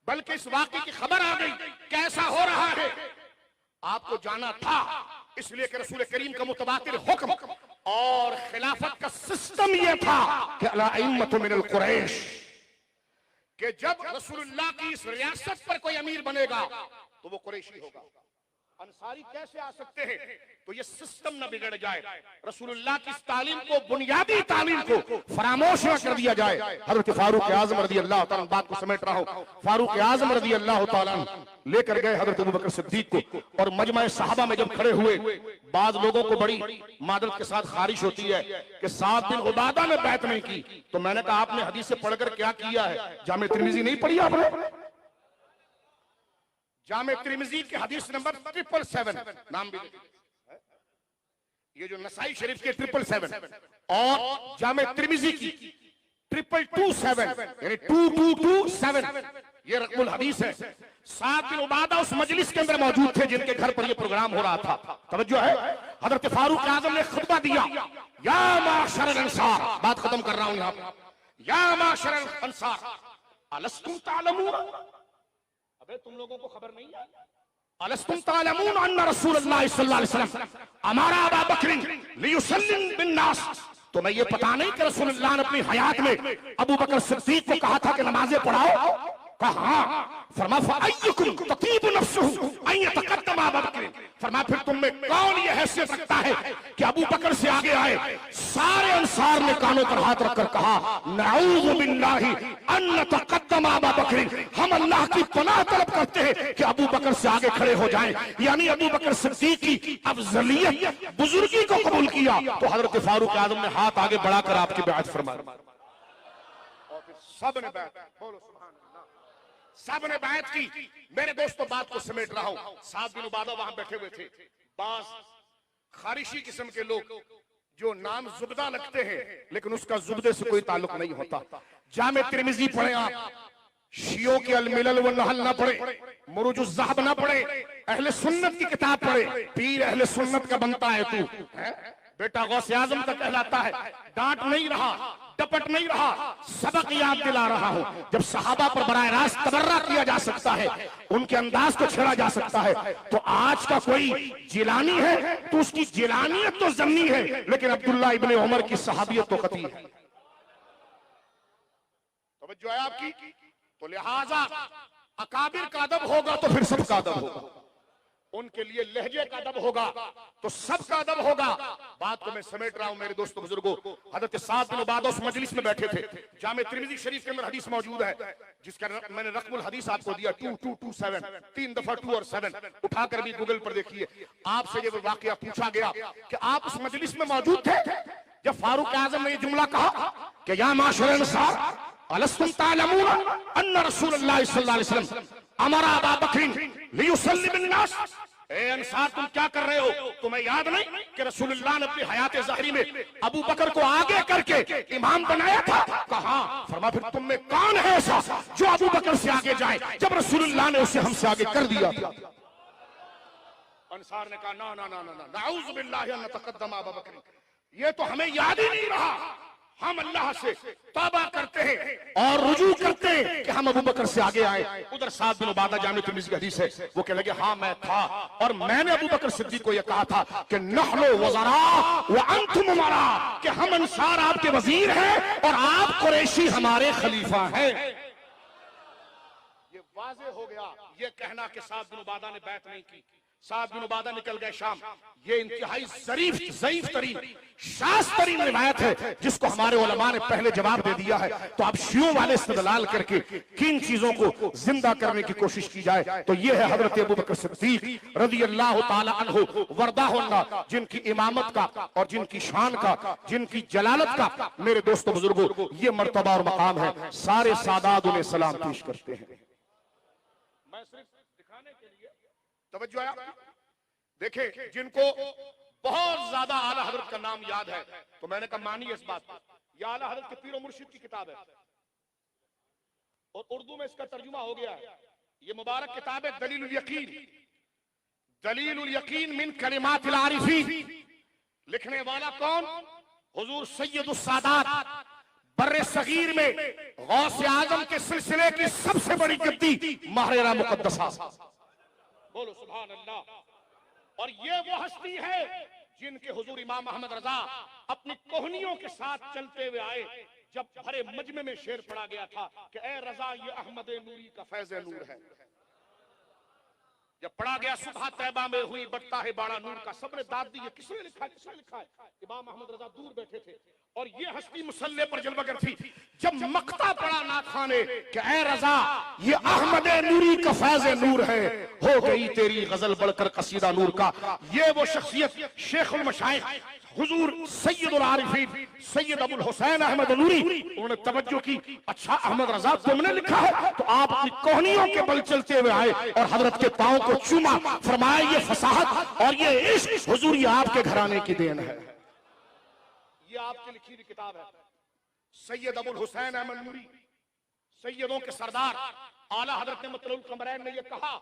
बल्कि इस वाकये की खबर आ गई कैसा हो रहा है, आपको जाना था। इसलिए कि रसूल करीम का मुतवातिर हुक्म और खिलाफत का सिस्टम यह था कि अला अइम्मतु मिनल कुरैश, कि जब रसूलुल्लाह की इस रियासत पर कोई अमीर बनेगा तो वो कुरैशी होगा। अंसारी कैसे आ सकते हैं? तो ये सिस्टम न बिगड़ जाए, रसूलुल्लाह की इस तालीम को, बुनियादी तालीम को फरामोश न कर दिया जाए। हजरत फारूक आजम रज़ी अल्लाह तआला, बात को समेट रहा हूं, फारूक आजम रज़ी अल्लाह तआला लेकर गए हजरत अबू बकर सिद्दीक को, और मजमा सहाबा में जब खड़े हुए, बाज लोगों को बड़ी मादरत के साथ खारिश होती है कि 7 दिन उबादा में बैत नहीं की। तो मैंने कहा आपने हदीस से पढ़कर क्या किया है? जामे तिर्मिज़ी नहीं पढ़ी आपने? जामे तिर्मिज़ी की हदीस नंबर 777, नाम भी ये जो नसाई शरीफ के 777 और जामे तिर्मिज़ी की 227 यानी 2227, ये रकमुल हदीस है। 7 दिन उबादा उस मजलिस के अंदर मौजूद थे जिनके घर पर ये प्रोग्राम हो रहा था। तवज्जो है। हजरत फारूक आजम ने खुतबा दिया, या माशरल अंसार, बात खत्म कर रहा हूं यहां पर, या माशरल अंसार अलस्तुम तालमून, अबे तुम लोगों को खबर नहीं है, अलस्तुम तालमून अन्ना रसूलुल्लाह सल्लल्लाहु अलैहि वसल्लम अमरा अबू बकर लियुसल्लिम बिन्नास, तो मैं ये पता नहीं कि रसूलुल्लाह ने अपनी हयात में अबू बकर सिद्दीक को कहा था कि नमाजें पढ़ाओ? कहा। फरमा फअय्युकुम ततीबु नफ्सुहु अन यतक़द्दम अबू बकर, फरमा फिर तुम में कौन ये हैसियत रखता है कि अबू बकर से आगे आए? सारे अंसार ने कानों पर हाथ रखकर कहा, नऊज़ु बिल्लाहि अन नतक़द्दम अबू बकर, हम अल्लाह की पनाह तलब करते हैं कि अबू बकर से आगे खड़े हो जाएं। यानी अबू बकर सिद्दीक की अफजलियत, बुजुर्गी को कबूल किया। तो हजरत फारूक आजम ने हाथ आगे बढ़ाकर आपकी बैत फरमाई, और फिर सब ने बैत, बोलो सुभान अल्लाह, सब ने बैत की। मेरे दोस्तों, बात को समेट रहा हूं। 7 दिन बाद वहां बैठे हुए थे बास खारिशी किस्म के लोग जो नाम जुबदा लगते हैं, लेकिन उसका जुबदे से कोई ताल्लुक नहीं होता। जामे तिर्मिज़ी पढ़े आप, शियों के अल मिलल व नहल ना पढ़े, मुरुजुज ज़हब ना पढ़े, अहले सुन्नत की किताब पढ़े। पीर अहले सुन्नत का बनता है तू, बेटा गौसे आजम का कहलाता है। डांट नहीं रहा, टपट नहीं रहा, सबक याद दिला रहा हूं। जब सहाबा पर बराह रास्त तबर्रा किया जा सकता है, उनके अंदाज को छेड़ा जा सकता है, तो आज का कोई जिलानी है तो उसकी जिलानियत तो जमनी है, लेकिन अब्दुल्ला इब्ने उमर की सहाबियत तो कतई है। तवज्जो है आपकी? तो लिहाजा अकाबिर का अदब होगा तो फिर सबका अदब होगा, उनके लिए लहजे का अदब होगा तो सबका अदब होगा। बात को मैं समेट रहा हूं मेरे दोस्तों बुजुर्गों। हजरत 7 दिन बाद उस मजलिस में बैठे थे। जामे तिर्मिज़ी शरीफ के अंदर हदीस मौजूद है, जिसका मैंने रकमुल हदीस आपको दिया 2227, 3 दफा 2 और 7, उठाकर भी गूगल पर देखिए। आपसे ये वाकया पूछा गया कि आप उस मजलिस में मौजूद थे जब फारूक आजम ने ये जुमला कहा कि या माशरल अंसार अलस्तुम तालमून अन्ना रसूलुल्लाह सल्लल्लाहु अलैहि वसल्लम अमरा अबू बकर लियुसल्लि बिन्नास, ए अंसार तुम क्या कर रहे हो? तुम्हें याद नहीं कि रसूलुल्लाह ने अपनी हयात ज़ाहिरी में अबू बकर को आगे करके इमाम बनाया था? कहा। फरमा फिर तुम में कौन है ऐसा जो अबू बकर से आगे जाए, जब रसूलुल्लाह ने उसे हमसे आगे कर दिया था? अंसार ने कहा ना ना ना ना ना, नाऊज़ु बिल्लाहि अन नतक़द्दम अबू बकर, ये तो हमें याद ही नहीं रहा। हम अल्लाह से तौबा करते हैं और रुजू करते हैं कि हम अबू बकर से आगे आए। उधर साद बिन उबादा जामिअ तिर्मिज़ी की हदीस है, वो कहने लगे हाँ मैं था और मैंने अबू बकर सिद्दीक को यह कहा था कि नहनु वज़रा व अंतुम उमरा, कि हम अंसार आपके वजीर हैं और आप कुरैशी हमारे खलीफा हैं। ये वाज़ेह हो गया। ये कहना कि साद बिन उबादा ने बैत नहीं की, साद बिन उबादा निकल गए शाम, ये इंतहाई ज़ईफ तरीन शाज़ तरीन रिवायत है जिसको हमारे उलमा ने पहले जवाब दे दिया है। तो अब शियों वाले इस्तेदलाल करके किन चीजों को जिंदा करने की कोशिश की जाए तो ये है हजरत अबू बकर सिद्दीक रज़ियल्लाहु ताला अन्हु वरदाहुल्लाह, जिनकी इमामत का और जिनकी शान का, जिनकी जलालत का मेरे दोस्तों बुजुर्गों ये मर्तबा और मकाम है। सारे सादात उन्हें सलाम पेश करते हैं। मैं सिर्फ दिखाने के लिए तवज्जो है। देखें जिनको बहुत ज्यादा आला हजरत का नाम याद है तो मैंने कहा मानिए इस बात को, यह आला हजरत के पीर और मुर्शिद की किताब है और उर्दू में इसका तर्जुमा हो गया है। ये मुबारक किताब है दलीलुल यकीन मिन कलिमातिल आरिफीन। लिखने वाला कौन? हुजूर सैयदुस सादात बर्रे सगीर में गौसे आजम के सिलसिले की सबसे बड़ी गद्दी महरेरा मुकद्दसा। बोलो सुभान अल्लाह। और ये वो हस्ती है जिनके हुजूर इमाम अहमद रजा अपनी कोहनियों के साथ चलते हुए आए जब भरे मजमे में शेर पढ़ा गया था कि ए रजा ये अहमद नूरी का फैज़ नूर है। जब पढ़ा गया सुबह तैबा में हुई बढ़ता है बाड़ा नूर का, सबने दाद दी किसने लिखा है? इमाम अहमद रजा दूर बैठे थे और ये हस्ती मुसल्ले पर जलवागर थी। जब मक्ता पड़ा नाथा ने कि ए रजा ये अहमद नूरी का फैज़ नूर है, हो गई तेरी गजल बढ़कर कसीदा नूर का। ये वो शख्सियत शेखुल मशाइख हुजूर सैयदुल आरिफीन सैयद अबुल हुसैन अहमद नूरी, उन्होंने तवज्जो की, अच्छा अहमद रजा तुमने लिखा है? तो आप अपनी कोहनियों के बल चलते हुए आए और हजरत के पांव को चूमा, फरमाया ये फसाहत और ये इश्क हुजूर ये आपके घराने की देन है। ये आपकी लिखी हुई किताब है। सैयद अबुल हुसैन अहमद नूरी सैयदों के सरदार आला हजरत ने मतलुल कमरैन में ये कहा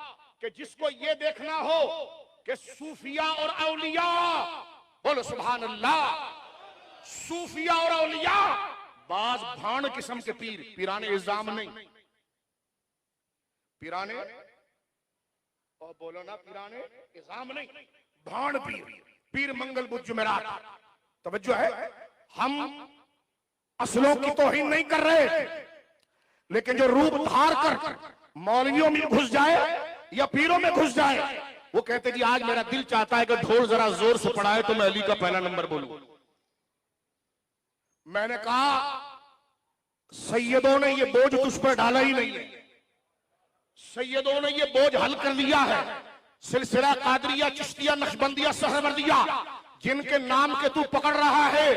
कि जिसको ये देखना हो कि सूफिया और औलिया, बोलो सुभान अल्लाह, सूफिया और औलिया बाज भाण किस्म के पीर, पीराने इल्जाम नहीं, पीराने और बोलो ना पीराने इल्जाम नहीं, भाण पीर, पीर मंगल बुध जुमेरात। तवज्जो है, हम असलों की तौहीन नहीं कर रहे, लेकिन जो रूप धार कर मौलवियों में घुस जाए या पीरों में घुस जाए, वो कहते जी आज मेरा दिल चाहता है कि ढोल जरा जोर से पड़ाए तो मैं अली का पहला नंबर बोलूं। मैंने कहा सैयदों ने ये बोझ तुझ पर डाला ही नहीं है, सैयदों ने ये बोझ हल कर लिया है। सिलसिला कादरिया, चिश्तिया, नक्शबंदिया, सहरवर्दिया जिनके नाम के तू पकड़ रहा है,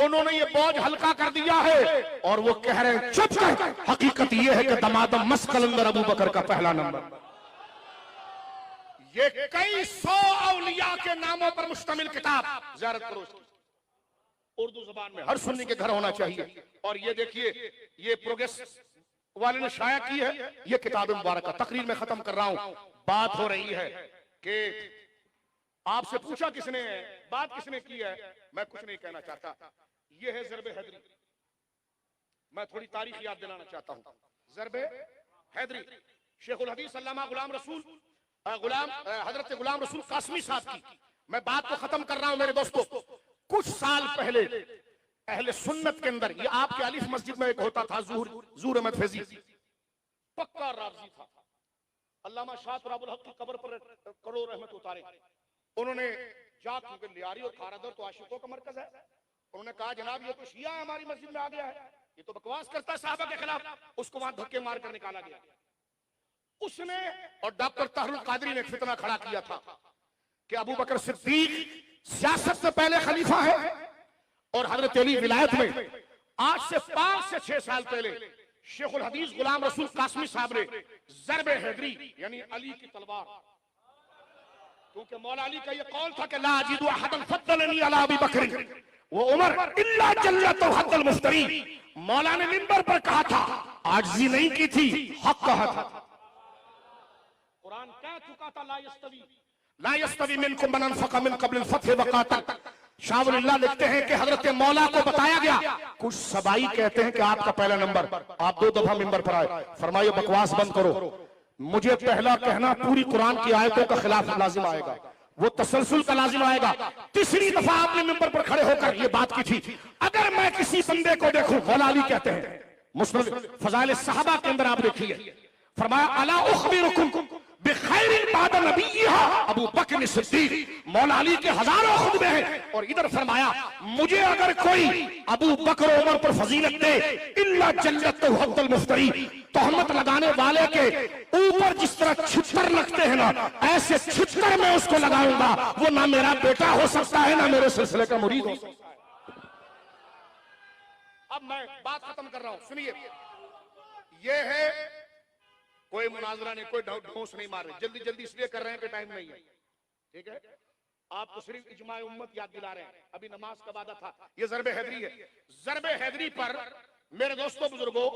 उन्होंने ये बोझ हल्का कर दिया है और वो कह रहे हैं चुप कर, हकीकत ये है कि दमादम मस्त कलंदर अबू बकर का पहला नंबर। ये कई सौ औलिया के नामों पर मुश्तमिल किताब, ज़ियारत करो उसकी, उर्दू जुबान में हर सुन्नी के घर होना चाहिए। और ये देखिए ये प्रोग्रेस वाले ने शाया की है ये किताब मुबारक। तकरीर में खत्म कर रहा हूं। बात हो रही है कि आपसे पूछा किसने है, बात किसने की है, मैं कुछ नहीं कहना चाहता। ये है ज़रबे हैदरी। मैं थोड़ी तारीख याद दिलाना चाहता हूं। ज़रबे हैदरी शेखुल हदीस अल्लामा हजरत गुलाम रसूल कासमी साहब की मैं बात को खत्म कर रहा हूं। मेरे दोस्तों कुछ साल पहले अहले सुन्नत के अंदर, ये आपके अलीफ मस्जिद में एक होता था ज़ूर अहमद फैजी, पक्का राज़ी था। अल्लामा शाह तुराबुल हक की कब्र पर करोड़ रहमत उतारे। उन्होंने जा क्योंकि लियारी और खारादर तो आशिकों का मरकज है, उन्होंने कहा जनाब ये तो शिया हमारी मस्जिद में आ गया है, ये तो बकवास करता है साहबा के खिलाफ। उसको वहां धक्के मार कर निकाला गया। उसने और डॉक्टर ताहरुल कादरी ने फितना खड़ा किया था कि अबू बकर सिद्दीक सियासत से पहले खलीफा है और हजरत अली विलायत में। आज से 5 से 6 साल पहले शेखुल हदीस गुलाम रसूल कासमी साहब ने ज़रबे हैदरी यानी अली की तलवार, क्योंकि मौला अली का ये कौल था कि ला अजीदु अहदन फद्दलनी अला अबी बकर वो उमर इल्ला जल्लतु हद्दल मुफ्तरी। मौला ने मिंबर पर कहा था, आजिज़ी नहीं की थी, हक कहा था। कुरान कह चुका था ला यस्तवी मिनकुम मन अनफक़ मिन क़ब्ल अल-फ़त्ह व क़ातल। शाह वलील्लाह लिखते हैं कि हजरत मौला को बताया गया, कुछ सबाई कहते हैं कि आपका पहला नंबर, आप 2 दफा मिंबर पर आए, फरमाइए बकवास बंद करो, मुझे पहला कहना पूरी कुरान की आयतों का खिलाफ लाजिम आएगा, वो तसलसल का लाजिम आएगा। तीसरी दफा आपने मिंबर पर खड़े होकर ये बात की थी, अगर मैं किसी बंदे को देखूं, मौला अली कहते हैं मुस्लिम फजाइल सहाबा के अंदर आप देखिए, फरमाया अला उखबिरुकुम बिखैरिन बाद नबिय्यिहा अबू बकर सिद्दीक, मौला अली के हजारों खुतबे हैं, और इधर फरमाया मुझे अगर कोई अबू बकर उमर पर फजीलत दे, इल्ला जन्नतु हद्दल मुफ्तरी, तोहमत लगाने वाले के ऊपर जिस तरह छितर लगते हैं ना, ऐसे छितर मैं उसको लगाऊंगा, वो ना मेरा बेटा हो सकता है ना मेरे सिलसिले का मुरीद हो सकता है। अब मैं बात खत्म कर रहा हूं, सुनिए, ये है कोई मुनाजरा नहीं, कोई ढोंस नहीं मार रहे, जल्दी जल्दी इसलिए कर रहे हैं कि टाइम नहीं है, ठीक है। आपको सिर्फ इजमाए उम्मत याद दिला रहे हैं, अभी नमाज का वादा था, ये ज़रबे हैदरी है। ज़रबे हैदरी पर मेरे दोस्तों बुजुर्गों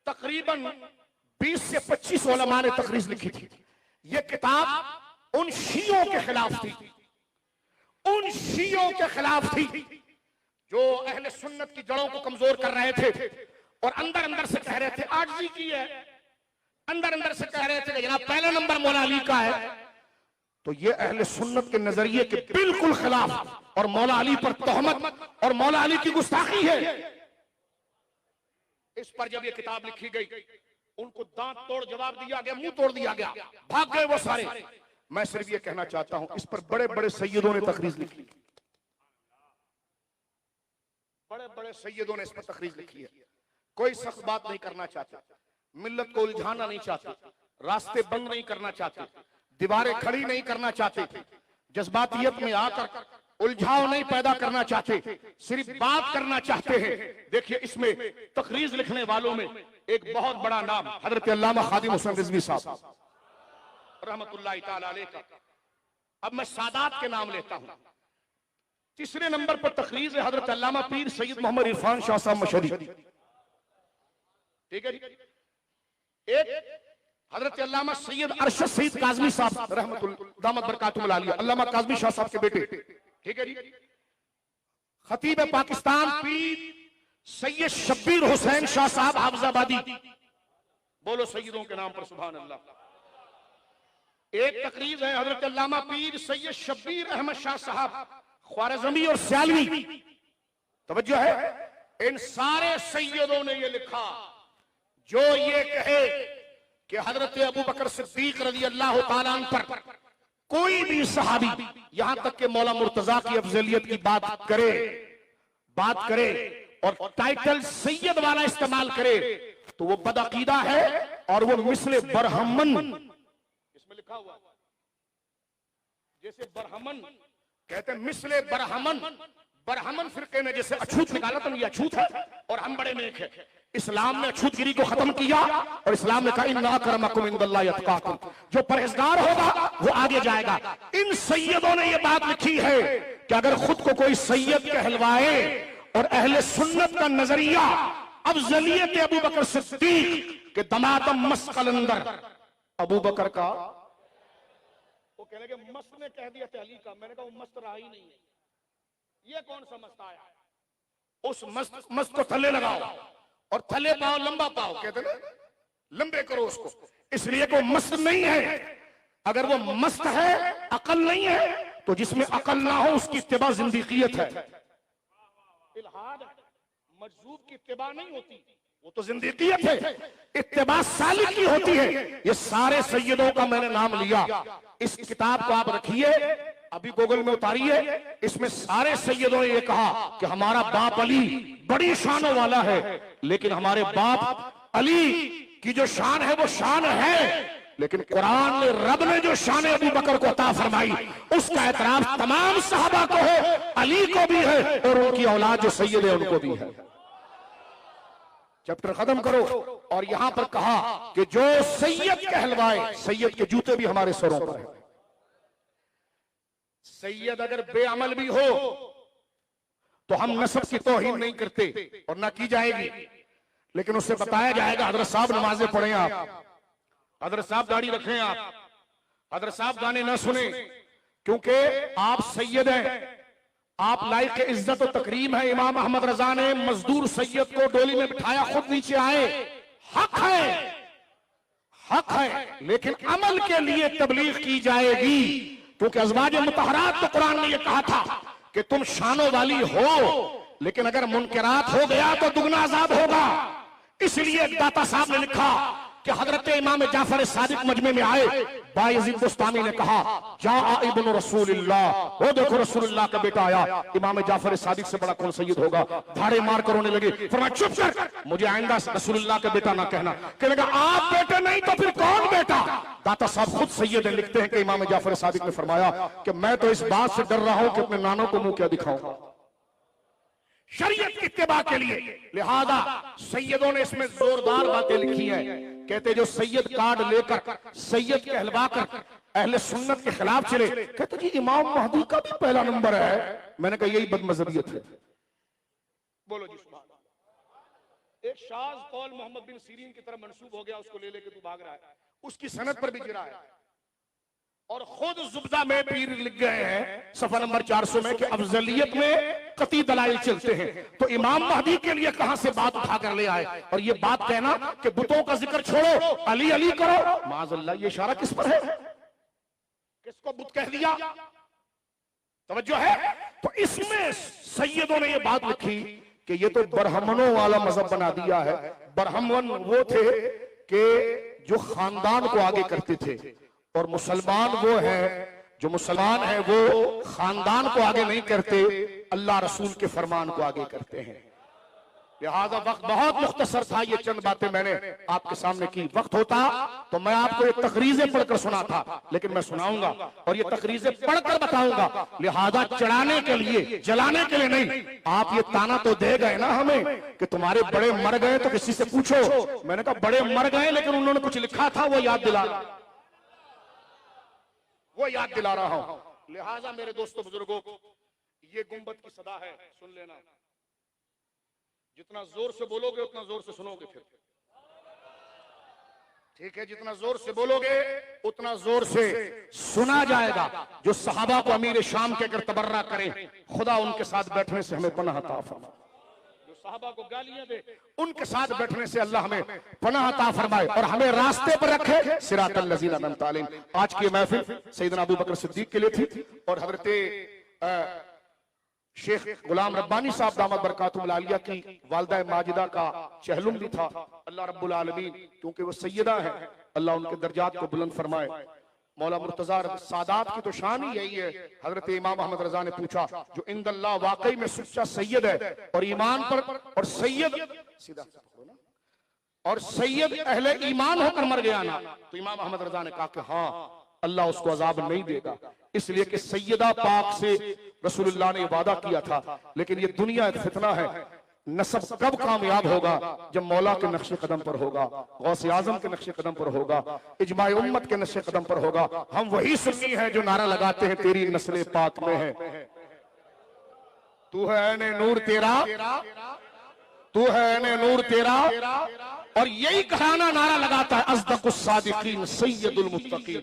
तकरीबन 20 से 25 उलमा ने तकरीज लिखी थी। ये किताब उन शियों के खिलाफ थी, उन शियों के खिलाफ थी जो अहले सुन्नत की जड़ों को कमजोर कर रहे थे और अंदर अंदर से कह रहे थे आजिज़ी की है, अंदर अंदर से कह रहे थे कि जनाब पहला नंबर मौला अली का है। तो ये अहले सुन्नत के नजरिए के बिल्कुल खिलाफ और मौला अली पर तोहमत और मौला अली की गुस्ताखी है। इस पर जब ये किताब लिखी गई, उनको दांत तोड़ जवाब दिया गया, मुंह तोड़ दिया गया, भाग गए वो सारे। मैं सिर्फ ये कहना चाहता हूं, इस पर बड़े बड़े सैयदों ने तकरीज लिखी, बड़े बड़े सैयदों ने इस पर तकरीज लिखी है। कोई सख्त बात नहीं करना चाहता, मिल्लत को उलझाना नहीं चाहते, रास्ते बंद नहीं करना चाहते, दीवारें खड़ी नहीं करना चाहते, जज्बातियत में आकर उलझाव नहीं पैदा करना चाहते, सिर्फ बात करना चाहते हैं। देखिए इसमें तकरीज लिखने वालों में एक बहुत बड़ा नाम हजरत अल्लामा खादिम हुसैन रिजवी साहब रहमतुल्लाहि ताला अलैह का। अब मैं सादात के नाम लेता हूं। तीसरे नंबर पर तकरीज है हजरत अल्लामा पीर सैयद मोहम्मद इरफान शाह साहब मशहरी, ठीक है जी। एक हजरत अल्लामा सैयद अरशद सईद काज़मी साहब रहमतुल्लाह दामत बरकातुहुल आलिया, अल्लामा काज़मी शाह साहब के बेटे, ठीक है जी। खतीब पाकिस्तान पीर सैयद शब्बीर हुसैन शाह साहब हाफिजाबादी, बोलो सैयदों के नाम पर सुभान अल्लाह। एक तकरीज है हजरत अल्लामा पीर सैयद शब्बीर अहमद शाह साहब ख्वारिज़मी और सियालवी, तवज्जो है। इन सारे सैयदों ने ये लिखा जो ये कहे कि हजरत अबू बकर सिद्दीक रज़ी अल्लाह ताला अन्हु पर कोई भी सहाबी यहां तक के मौला मुर्तजा की अफजलियत की बात करे और टाइटल सैयद वाला इस्तेमाल करे तो वो बदअकीदा है और वो मिसले बरहमन, इसमें लिखा हुआ जैसे बरहमन कहते हैं, मिसले बरहमन, बरहमन फिरके ने जैसे अछूत निकाला तो ये अछूत है और हम बड़े नेक है। इस्लाम ने अछूतगिरी को खत्म किया और इस्लाम ने कहा इन्ना अकरमकुम इंदल्लाहि अत्काकुम, जो परहेजगार होगा वो आगे जाएगा। इन सैयदों ने ये बात लिखी है कि अगर खुद को कोई सैयद कहलवाए और अहले सुन्नत का नजरिया अफजलियत अबू बकर सिद्दीक के दमादम मस्कल अंदर अबू बकर का, वो कहने के मस्त ने कह दिया अली का, मैंने कहा वो मस्त रहा ही नहीं है, ये कौन सा मस्त आया? उस मस्त को थल्ले लगाओ और थल्ले पाओ लंबा पाओ, कहते ना लंबे करो उसको, इसलिए को मस्त नहीं है। अगर वो मस्त है, अकल नहीं है, तो जिसमें अकल ना हो उसकी इत्तिबा जिंदगियत है। इल्हाद मजजूब की इत्तिबा नहीं होती, वो तो जिंदगियत है, इत्तिबा सालिक की होती है। ये सारे सैयदों का मैंने नाम लिया, इस किताब को आप रखिए, अभी गूगल में उतारिए, इसमें सारे सैयदों ने ये कहा कि हमारा बाप अली बड़ी शानों वाला है, लेकिन हमारे बाप अली की जो शान है वो शान है, लेकिन कुरान ने रब ने जो शान अबू बकर को अता फरमाई उसका एतराफ तमाम सहाबा को है, अली को भी है और उनकी औलाद जो सैयद है उनको भी है। चैप्टर खत्म करो और यहां पर कहा कि जो सैयद कहलवाए, सैयद के जूते भी हमारे सरों पर है। सैयद अगर बेअमल भी हो तो हम नसब की तौहीन नहीं करते और ना की जाएगी, लेकिन उससे बताया जाएगा हजरत साहब नमाजें पढ़ें आप, हजरत साहब दाढ़ी रखें आप, हजरत साहब गाने ना सुने, क्योंकि आप सैयद हैं, आप लायक इज्जत और तकरीम है। इमाम अहमद रजा ने मजदूर सैयद को डोली में बिठाया, खुद नीचे आए। हक है, हक है, लेकिन अमल के लिए तबलीग की जाएगी, क्योंकि अज़वाज मुतहरात तो कुरान ने यह कहा था कि तुम शानों वाली हो, लेकिन अगर मुनकरात हो गया तो दुगना अज़ाब होगा। इसलिए एक दाता साहब ने लिखा कि हजरत इमाम जाफर सादिक मजमे में आए, बायज़ीद बुस्तामी ने कहा जा इब्न रसूलिल्लाह, वो देखो रसूलुल्लाह का बेटा आया। इमाम जाफर सादिक से बड़ा कौन सैयद होगा? भाड़े मार कर रोने लगे। फरमाया चुप कर, मुझे आइंदा रसूलुल्लाह का बेटा ना कहना। कहने लगा आप बेटे नहीं तो फिर कौन बेटा? दाता साहब खुद सैयद लिखते हैं कि इमाम जाफर सादिक ने फरमाया कि मैं तो इस बात से डर रहा हूं कि अपने नानों को मुंह क्या दिखाऊंगा शरीयत की इत्तिबा के लिए। लिहाजा सैयदों ने इसमें जोरदार बातें लिखी हैं। कहते जो सैयद कार्ड लेकर सैयद कहलवाकर अहले सुन्नत के खिलाफ चले, कहते जी इमाम महदी का भी पहला नंबर है। मैंने कहा यही बदमज़हबियत है। बोलो जी सुभान अल्लाह। एक शाज़ कौल मोहम्मद बिन सीरीन की तरफ मंसूब हो गया, उसको ले लेके तू भाग रहा है, उसकी सनद पर भी गिरा है। और खुद जुब्दा में पीर लिख गए हैं सफा नंबर 400 में कि अफजलियत में कती दलाइल चलते हैं, तो इमाम महदी के लिए कहां से बात उठा कर ले आए? और ये बात कहना कि बुतों का जिक्र छोड़ो, अली अली करो, माज़अल्लाह, ये इशारा किस पर है? किसको बुत कह दिया? तवज्जो है? तो इसमें सैयदों ने ये बात लिखी कि ये तो बरहमनों वाला मजहब बना दिया है। बरहमन वो थे कि जो खानदान को आगे करते थे, और मुसलमान वो है जो मुसलमान है वो खानदान को आगे नहीं करते, अल्लाह रसूल के फरमान को आगे करते हैं। लिहाजा वक्त बहुत मुख्तसर था, ये चंद बातें मैंने आपके सामने की। वक्त होता तो मैं आपको ये तकरीजें पढ़कर सुनाता, लेकिन मैं सुनाऊंगा और ये तकरीजें पढ़कर बताऊंगा। लिहाजा चढ़ाने के लिए, जलाने के लिए नहीं। आप ये ताना तो दे गए ना हमें कि तुम्हारे बड़े मर गए, तो किसी से पूछो। मैंने कहा बड़े मर गए, लेकिन उन्होंने कुछ लिखा था, वो याद दिला रहा हूं। लिहाजा मेरे दोस्तों बुजुर्गों, ये गुंबद की सदा है, सुन लेना। जितना जोर से बोलोगे उतना जोर से सुनोगे। फिर ठीक है, जितना जोर से बोलोगे उतना जोर से सुना जाएगा। जो सहाबा को अमीर शाम के अगर तबर्रा करें, खुदा उनके साथ बैठने से हमें पनाह अता फरमाए। जो सहाबा को गालियां दे, उनके साथ बैठने से अल्लाह हमें पनाह अता फरमाए और हमें रास्ते पर रखे, सिरातल लज़ीना अनअमता अलैहिम। आज की महफिल सैयदना अबू बकर सिद्दीक के लिए थी और हजरत शेख गुलाम रब्बानी साहब दामद बरकातुहुल आलिया की वालिदा माजिदा का चहलुम भी था। अल्लाह रब्बुल आलमीन, क्योंकि वो सैयदा है, अल्लाह उनके दर्जात को बुलंद फरमाए। मौला मुर्तजा सादात की तो शान ही यही है। हजरत इमाम अहमद रजा ने पूछा जो इंदल्लाह वाकई में सच्चा सैयद है और ईमान पर, और सैयद सीधा और सैयद अहले ईमान होकर मर गया ना, तो इमाम अहमद रजा ने कहा कि हाँ, अल्लाह उसको अजाब नहीं देगा, इसलिए कि सैयदा पाक से रसूलुल्लाह ने वादा किया था। लेकिन ये दुनिया एक फितना है। नसब कब कामयाब होगा? जब मौला के नक्शे कदम पर होगा, गौसे आजम के नक्शे कदम पर होगा, इजमाए उम्मत के नक्शे कदम पर होगा। हम वही सुन्नी है जो नारा लगाते हैं तेरी नस्ले पाक में है, तू है ऐने नूर तेरा, तू है ऐने नूर तेरा। और यही घराना नारा लगाता है अज़दक़ुस सादिक़ीन सय्यदुल मुत्तक़ीन।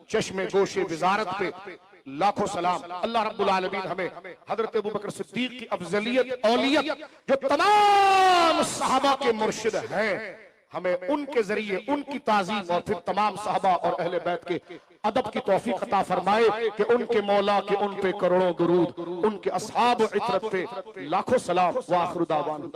चश्मे गोशे विजारत पे लाखों सलाम। अल्लाह रब्बुल आलमीन हमें हजरत अबू बकर सिद्दीक की अफजलियत, औलियत, जो तमाम सहाबा के मुर्शिद हैं, हमें उनके जरिए उनकी ताज़ीम और फिर तमाम सहाबा और अहले बैत के अदब की तौफीक अता फरमाए कि उनके मौला के उन पे करोड़ों दुरूद, उनके असहाब इतरत पे लाखों सलाम। व आखिरु दावाना